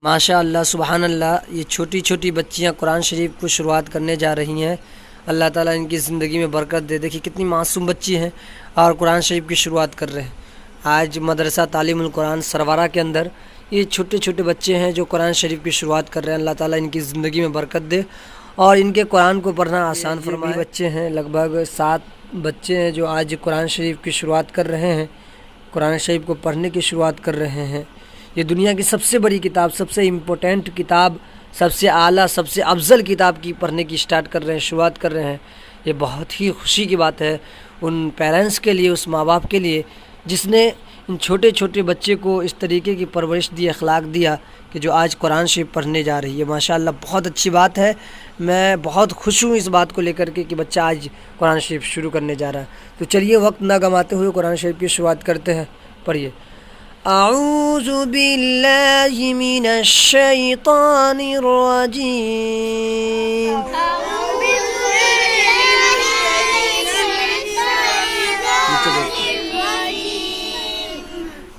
ماشاء اللہ سبحان اللہ، یہ چھوٹی چھوٹی بچیاں قرآن شریف کو شروعات کرنے جا رہی ہیں۔ اللہ تعالیٰ ان کی زندگی میں برکت دے۔ دیکھیے کتنی معصوم بچی ہیں اور قرآن شریف کی شروعات کر رہے ہیں۔ آج مدرسہ تعلیم القرآن سروارہ کے اندر یہ چھوٹے چھوٹے بچے ہیں جو قرآن شریف کی شروعات کر رہے ہیں۔ اللہ تعالیٰ ان کی زندگی میں برکت دے اور ان کے قرآن کو پڑھنا آسان فرمائے۔ بچے ہیں، لگ بھگ 7 بچے ہیں جو آج قرآن شریف کی شروعات کر رہے ہیں، قرآن شریف کو پڑھنے کی شروعات کر رہے ہیں۔ یہ دنیا کی سب سے بڑی کتاب، سب سے امپورٹنٹ کتاب، سب سے اعلیٰ، سب سے افضل کتاب کی پڑھنے کی سٹارٹ کر رہے ہیں، شروعات کر رہے ہیں۔ یہ بہت ہی خوشی کی بات ہے ان پیرنٹس کے لیے، اس ماں باپ کے لیے جس نے ان چھوٹے چھوٹے بچے کو اس طریقے کی پرورش دی، اخلاق دیا کہ جو آج قرآن شریف پڑھنے جا رہی ہے۔ ماشاءاللہ بہت اچھی بات ہے، میں بہت خوش ہوں اس بات کو لے کر کے کہ بچہ آج قرآن شریف شروع کرنے جا رہا ہے۔ تو چلیے وقت نہ گنواتے ہوئے قرآن شریف کی شروعات کرتے ہیں۔ پڑھیے۔ اعوذ باللہ من الشیطان الرجیم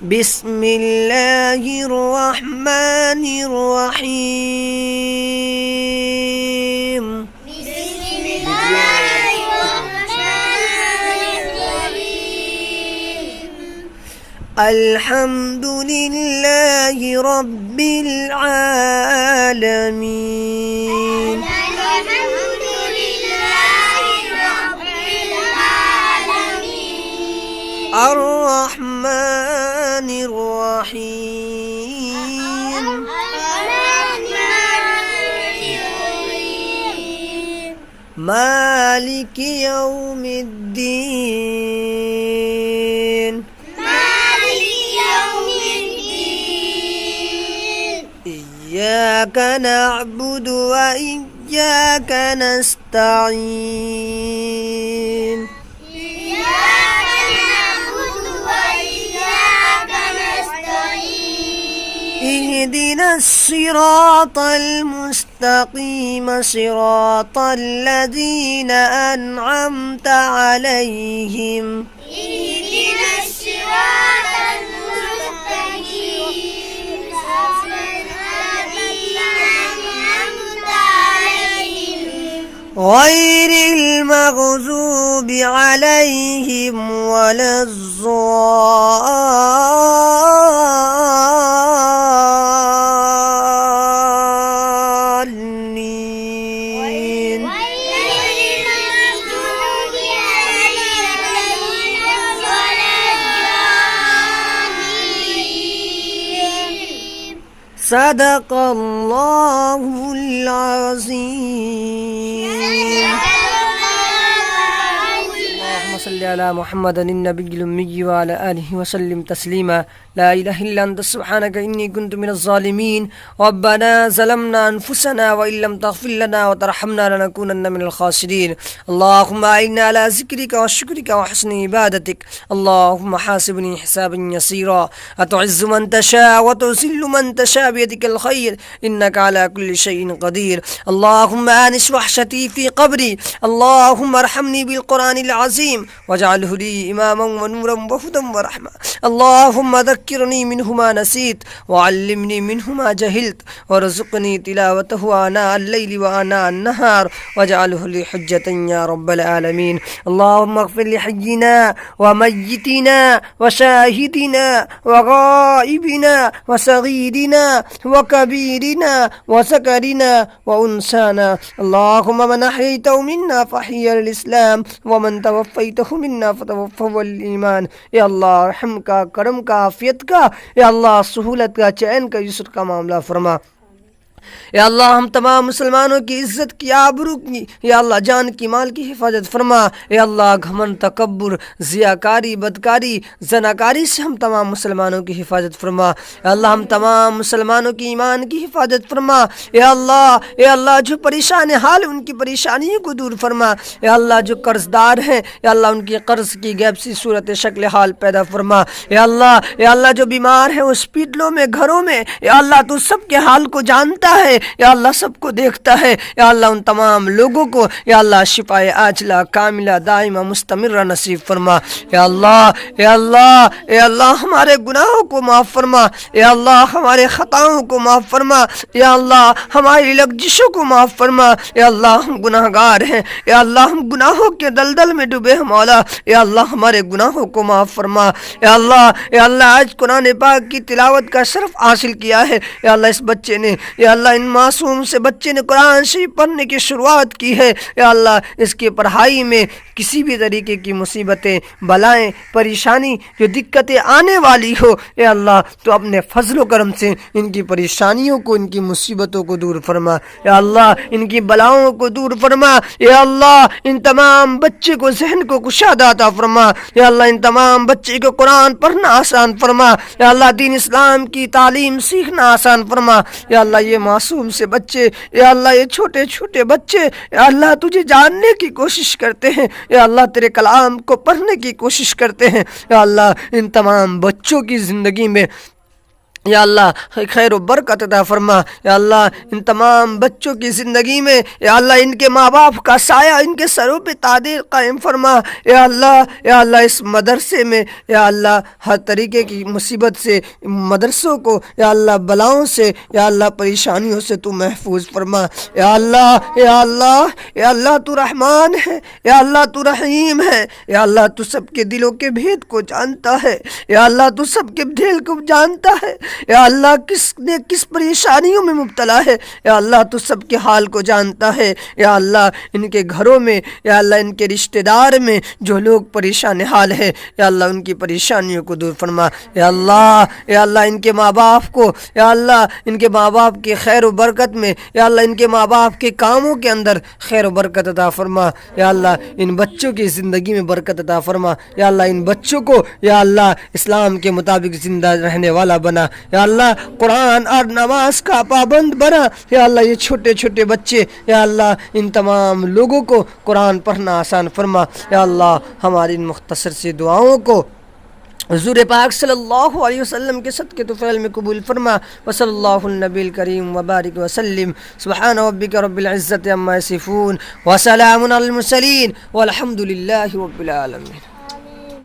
بسم اللہ الرحمن الرحیم الحمد للہ رب العالمین الرحمن الرحیم مالک یوم الدین إياك نعبد وإياك نستعين اهدنا الصراط المستقيم صراط الذين أنعمت عليهم غير المغضوب عليهم ولا الضالين صدق الله العظيم اللهم صل على محمد النبي الأمي وعلى آله وسلم تسليما لا إله إلا أنت سبحانك إني كنت من الظالمين ربنا ظلمنا أنفسنا وإن لم تغفر لنا وترحمنا لنكونن من الخاسرين اللهم أعنا على ذكرك وشكرك وحسن عبادتك اللهم حاسبني حسابا يسيرا أتعز من تشاء وتذل من تشاء بيدك الخير إنك على كل شيء قدير اللهم آنس وحشتي في قبري اللهم ارحمني بالقرآن العظيم واجعله لي إماما ونورا وهدى ورحمة اللهم ذكرني منه ما نسيت وعلمني منه ما جهلت وارزقني تلاوته آناء الليل وآناء النهار واجعله لي حجة يا رب العالمين اللهم اغفر لحينا وميتنا وشاهدنا وغائبنا وصغيرنا وكبيرنا وذكرنا وأنثانا اللهم من أحييته منا فأحيي الإسلام ومن توفيته منا فتوفه الإيمان یا اللہ رحم کا، کرم کا، عافیت کا، یا اللہ سہولت کا، چین کا، یسر کا معاملہ فرما۔ یا اللہ ہم تمام مسلمانوں کی عزت کی، آبرو کی، یا اللہ جان کی، مال کی حفاظت فرما۔ یا اللہ گھمنڈ، تکبر، ضیاکاری، بدکاری، زناکاری سے ہم تمام مسلمانوں کی حفاظت فرما۔ یا اللہ ہم تمام مسلمانوں کی ایمان کی حفاظت فرما۔ یا اللہ جو پریشان حال ان کی پریشانیوں کو دور فرما۔ یا اللہ جو قرض دار ہیں، یا اللہ ان کی قرض کی غیب سی صورت شکل حال پیدا فرما۔ یا اللہ جو بیمار ہیں ہاسپٹلوں میں، گھروں میں، یا اللہ تو سب کے حال کو جانتا سنتا ہے یا اللہ سب کو دیکھتا ہے یا اللہ ان تمام لوگوں کو یا اللہ شفائے عاجلہ کاملہ دائمہ مستمرہ نصیب فرما یا اللہ یا اللہ یا اللہ ہمارے گناہوں کو معاف فرما یا اللہ ہمارے خطاؤں کو معاف فرما یا اللہ ہماری لغزشوں کو معاف فرما یا اللہ ہم گناہ گار ہیں یا اللہ ہم گناہوں کے دلدل میں ڈوبے ہیں مولا یا اللہ ہمارے گناہوں کو معاف فرما یا اللہ آج قرآن پاک کی تلاوت کا شرف حاصل کیا ہے یا اللہ اس بچے نے یا اللہ ان معصوم سے بچے نے قرآن شریف پڑھنے کی شروعات کی ہے یا اللہ اس کی پڑھائی میں کسی بھی طریقے کی مصیبتیں بلائیں پریشانی جو دقتیں آنے والی ہو یا اللہ تو اپنے فضل و کرم سے ان کی پریشانیوں کو ان کی مصیبتوں کو دور فرما یا اللہ ان کی بلاؤں کو دور فرما یا اللہ ان تمام بچے کو ذہن کو کشادہ عطا فرما یا اللہ ان تمام بچے کو قرآن پڑھنا آسان فرما یا اللہ دین اسلام کی تعلیم سیکھنا آسان فرما یا اللہ یہ معصوم سے بچے یا اللہ یہ چھوٹے چھوٹے بچے یا اللہ تجھے جاننے کی کوشش کرتے ہیں یا اللہ تیرے کلام کو پڑھنے کی کوشش کرتے ہیں یا اللہ ان تمام بچوں کی زندگی میں یا اللہ خیر و برکت عطا فرما یا اللہ ان تمام بچوں کی زندگی میں یا اللہ ان کے ماں باپ کا سایہ ان کے سروں پہ تعدیل قائم فرما یا اللہ اس مدرسے میں یا اللہ ہر طریقے کی مصیبت سے مدرسوں کو یا اللہ بلاؤں سے یا اللہ پریشانیوں سے تو محفوظ فرما یا اللہ تو رحمان ہے یا اللہ تو رحیم ہے یا اللہ تو سب کے دلوں کے بھید کو جانتا ہے یا اللہ تو سب کے دل کو جانتا ہے یا اللہ کس پریشانیوں میں مبتلا ہے یا اللہ تو سب کے حال کو جانتا ہے یا اللہ ان کے گھروں میں یا اللہ ان کے رشتہ دار میں جو لوگ پریشان حال ہے یا اللہ ان کی پریشانیوں کو دور فرما یا اللہ ان کے ماں باپ کو یا اللہ ان کے ماں باپ کی خیر و برکت میں یا اللہ ان کے ماں باپ کے کاموں کے اندر خیر و برکت عطا فرما یا اللہ ان بچوں کی زندگی میں برکت عطا فرما یا اللہ ان بچوں کو یا اللہ اسلام کے مطابق زندہ رہنے والا بنا یا اللہ قرآن اور نماز کا پابند بنا یا اللہ یہ چھوٹے چھوٹے بچے یا اللہ ان تمام لوگوں کو قرآن پڑھنا آسان فرما یا اللہ ہماری ان مختصر سی دعاؤں کو حضور پاک صلی اللہ علیہ وسلم کے صدقے تو فعل میں قبول فرما وصلی اللہ النبی الکریم وبارک وسلم سبحان ربک رب العزت عما یصفون وسلام علی المرسلین والحمد للہ رب العالمین.